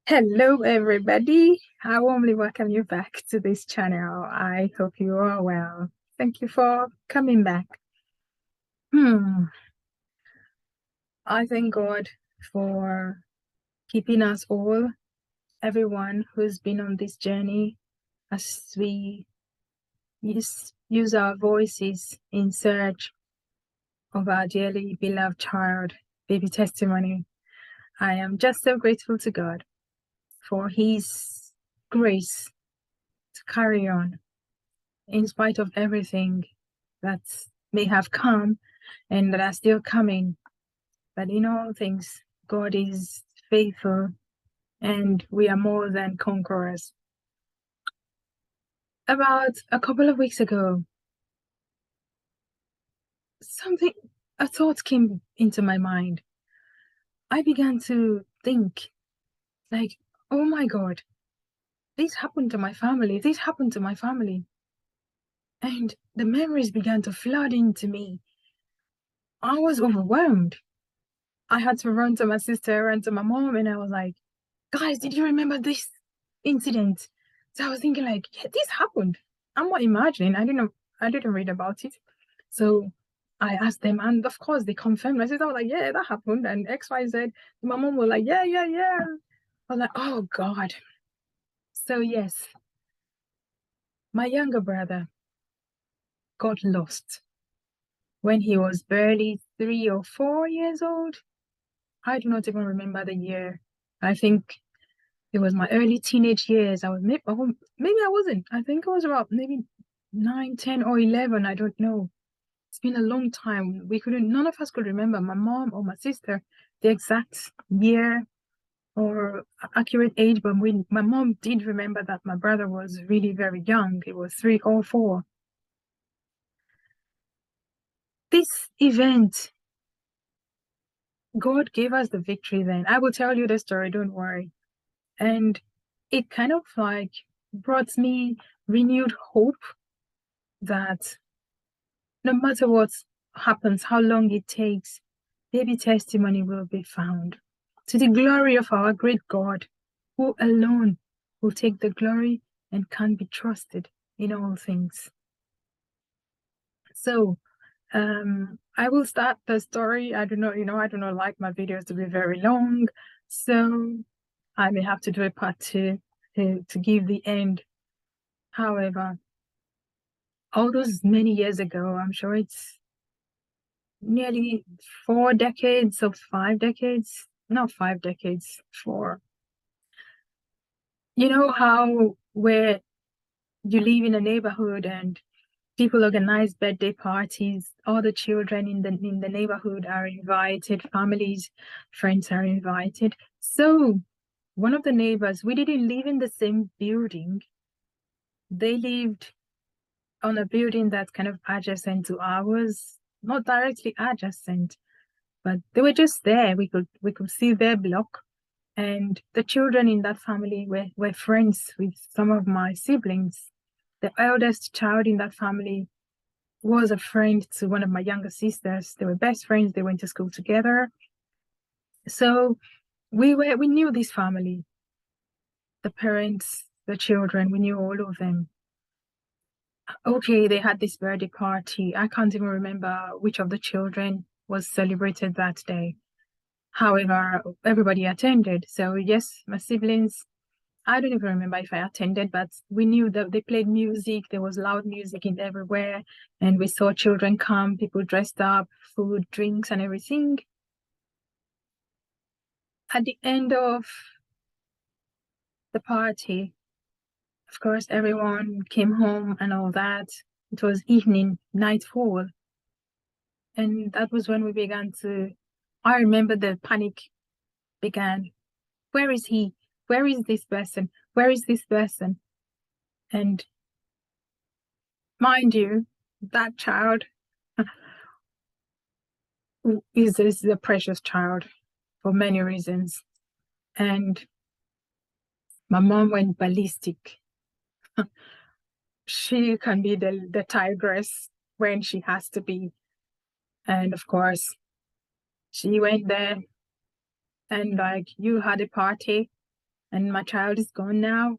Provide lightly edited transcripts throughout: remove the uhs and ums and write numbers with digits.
Hello, everybody. I warmly welcome you back to this channel. I hope you are well. Thank you for coming back. Hmm. I thank God for keeping us all, everyone who's been on this journey, as we use our voices in search of our dearly beloved child, baby testimony. I am just so grateful to God for His grace to carry on in spite of everything that may have come and that are still coming. But in all things, God is faithful and we are more than conquerors. About a couple of weeks ago, something, a thought came into my mind. I began to think, like, oh my God, this happened to my family. This happened to my family. And the memories began to flood into me. I was overwhelmed. I had to run to my sister, run to my mom, and I was like, guys, did you remember this incident? So I was thinking, like, yeah, this happened. I'm not imagining. I didn't read about it. So I asked them, and of course they confirmed. My sister was like, yeah, that happened. And XYZ. My mom was like, yeah, yeah, yeah. I was like, oh God. So yes, my younger brother got lost when he was barely 3 or 4 years old. I do not even remember the year. I think it was my early teenage years. I was maybe I wasn't. I think I was about maybe 9, 10, or 11. I don't know. It's been a long time. None of us could remember, my mom or my sister, the exact year or accurate age. But my mom did remember that my brother was really very young. He was 3 or 4. This event, God gave us the victory then. I will tell you the story, don't worry. And it kind of like brought me renewed hope that no matter what happens, how long it takes, baby testimony will be found. To the glory of our great God, who alone will take the glory and can be trusted in all things. So, I will start the story. I do not like my videos to be very long, so I may have to do a part two to give the end. However, all those many years ago, I'm sure it's nearly 4 decades or 5 decades, not 5 decades, four. You know how where you live in a neighborhood and people organize birthday parties, all the children in the neighborhood are invited, families, friends are invited. So one of the neighbors, we didn't live in the same building. They lived on a building that's kind of adjacent to ours, not directly adjacent, but they were just there. We could see their block, and the children in that family were friends with some of my siblings. The eldest child in that family was a friend to one of my younger sisters. They were best friends. They went to school together. So we knew this family, the parents, the children, we knew all of them. Okay, they had this birthday party. I can't even remember which of the children was celebrated that day. However, everybody attended. So yes, my siblings, I don't even remember if I attended, but we knew that they played music. There was loud music in everywhere. And we saw children come, people dressed up, food, drinks, and everything. At the end of the party, of course, everyone came home and all that. It was evening, nightfall. And that was when we began to, I remember the panic began. Where is he? Where is this person? Where is this person? And mind you, that child is a precious child for many reasons. And my mom went ballistic. She can be the tigress when she has to be. And of course, she went there and like, you had a party. and my child is gone now.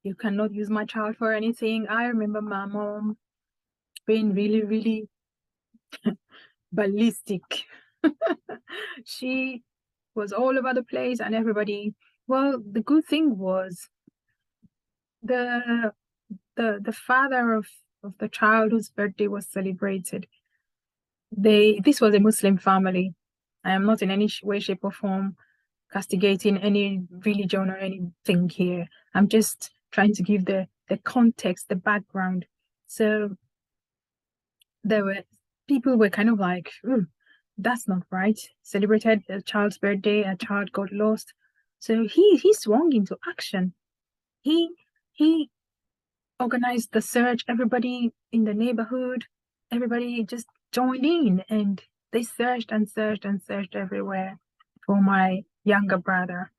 You cannot use my child for anything. I remember my mom being really, really ballistic. She was all over the place, and everybody. Well, the good thing was the the father of the child whose birthday was celebrated. This was a Muslim family. I am not in any way, shape, or form castigating any religion or anything here. I'm just trying to give the context, the background. So there were people were kind of like, "Ooh, that's not right." Celebrated a child's birthday, a child got lost. So he swung into action. He he organized the search. Everybody in the neighborhood, everybody just joined in, and they searched and searched and searched everywhere for my younger brother.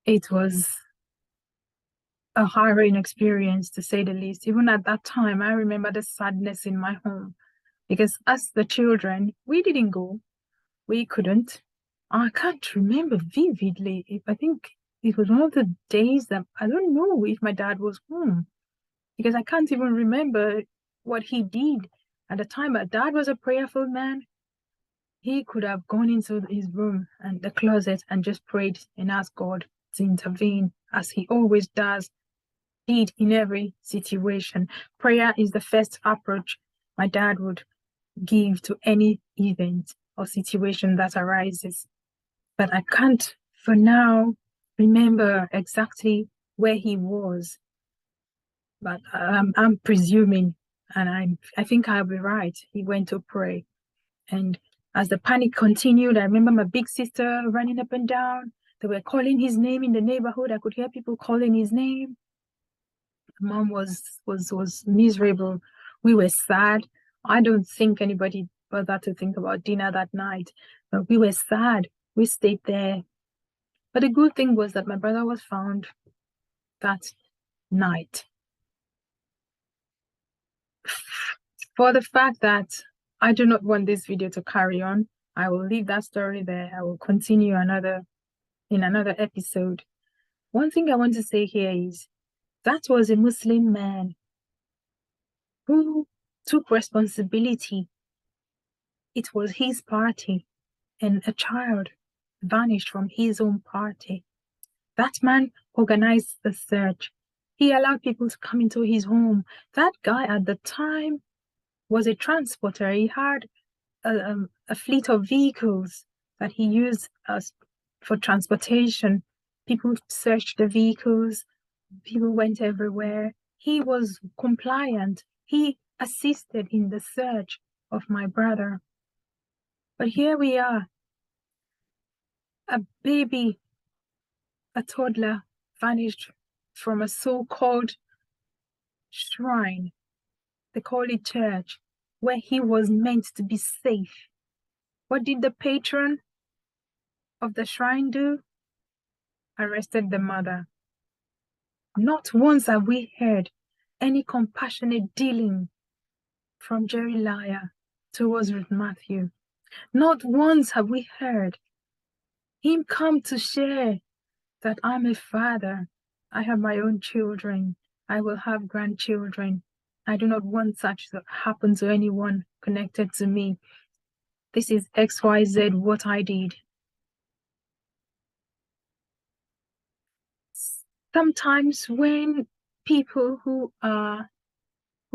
It was a harrowing experience, to say the least. Even at that time, I remember the sadness in my home because as the children, we didn't go. We couldn't. I can't remember vividly. If I think it was one of the days that I don't know if my dad was home because I can't even remember what he did at the time. My dad was a prayerful man. He could have gone into his room and the closet and just prayed and asked God to intervene as he always does, did in every situation. Prayer is the first approach my dad would give to any event or situation that arises. But I can't, for now, remember exactly where he was. But I'm presuming, and I think I'll be right. He went to pray. And as the panic continued, I remember my big sister running up and down. They were calling his name in the neighborhood. I could hear people calling his name. Mom was miserable. We were sad. I don't think anybody bothered to think about dinner that night, but we were sad. We stayed there. But the good thing was that my brother was found that night. For the fact that I do not want this video to carry on, I will leave that story there. I will continue in another episode. One thing I want to say here is that was a Muslim man who took responsibility. It was his party, and a child vanished from his own party. That man organized the search. He allowed people to come into his home. That guy at the time was a transporter. He had a fleet of vehicles that he used for transportation. People searched the vehicles. People went everywhere. He was compliant. He assisted in the search of my brother. But here we are, a baby, a toddler, vanished from a so-called shrine. They call it church, where he was meant to be safe. What did the patron of the shrine do? Arrested the mother. Not once have we heard any compassionate dealing from Jerry Lyer towards Ruth Matthew. Not once have we heard him come to share that I'm a father. I have my own children. I will have grandchildren. I do not want such to happen to anyone connected to me. This is XYZ what I did. Sometimes when people who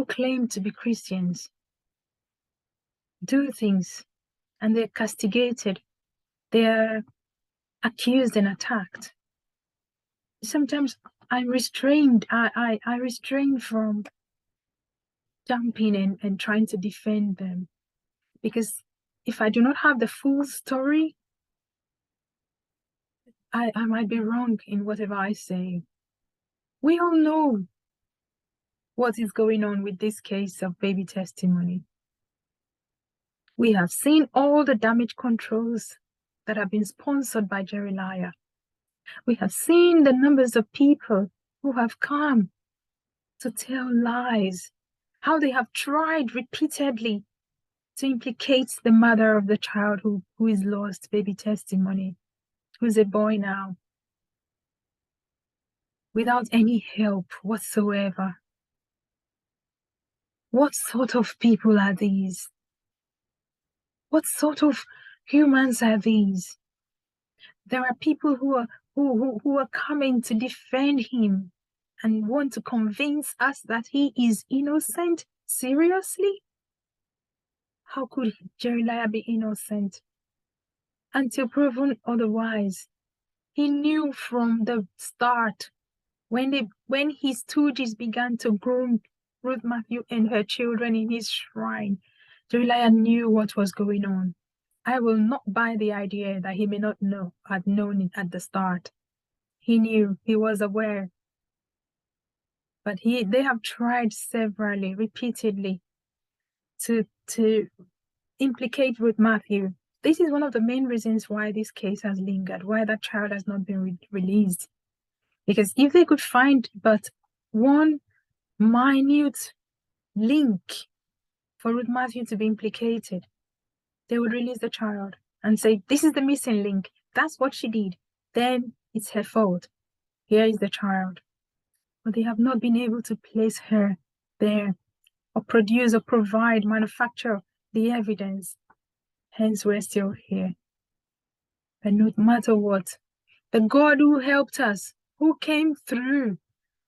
claim to be Christians do things and they're castigated, they're accused and attacked, sometimes I'm restrained. I restrain from jumping in and trying to defend them, because if I do not have the full story, I might be wrong in whatever I say. We all know what is going on with this case of baby testimony. We have seen all the damage controls that have been sponsored by Jerry Lyer. We have seen the numbers of people who have come to tell lies, how they have tried repeatedly to implicate the mother of the child who is lost, baby testimony, who's a boy now. without any help whatsoever. What sort of people are these? What sort of humans are these? There are people who are coming to defend him and want to convince us that he is innocent. Seriously? How could Jeremiah be innocent? Until proven otherwise. He knew from the start when his stooges began to groom Ruth Matthew and her children in his shrine. Jeremiah knew what was going on. I will not buy the idea that he may not had known it at the start. He knew, he was aware. But they have tried severally, repeatedly, to implicate Ruth Matthew. This is one of the main reasons why this case has lingered, why that child has not been released. Because if they could find but one minute link for Ruth Matthew to be implicated, they would release the child and say, this is the missing link. That's what she did. Then it's her fault. Here is the child. But they have not been able to place her there or produce or provide, manufacture the evidence. Hence, we're still here. But no matter what, the God who helped us, who came through,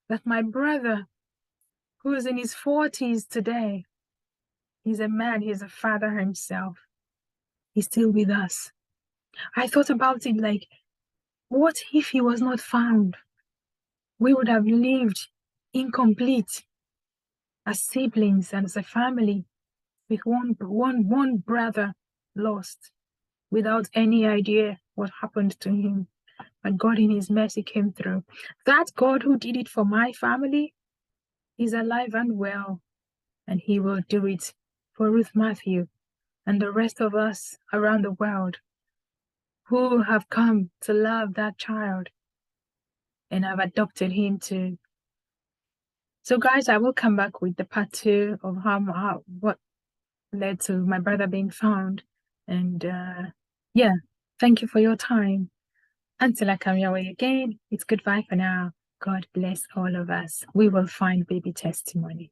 that my brother, who is in his 40s today, he's a man, he's a father himself. He's still with us. I thought about it like, what if he was not found? We would have lived incomplete as siblings and as a family with one brother lost without any idea what happened to him. But God in his mercy came through. That God who did it for my family is alive and well, and he will do it for Ruth Matthew and the rest of us around the world who have come to love that child and have adopted him too. So guys, I will come back with the part 2 of what led to my brother being found. And yeah, thank you for your time. Until I come your way again, it's goodbye for now. God bless all of us. We will find baby testimony.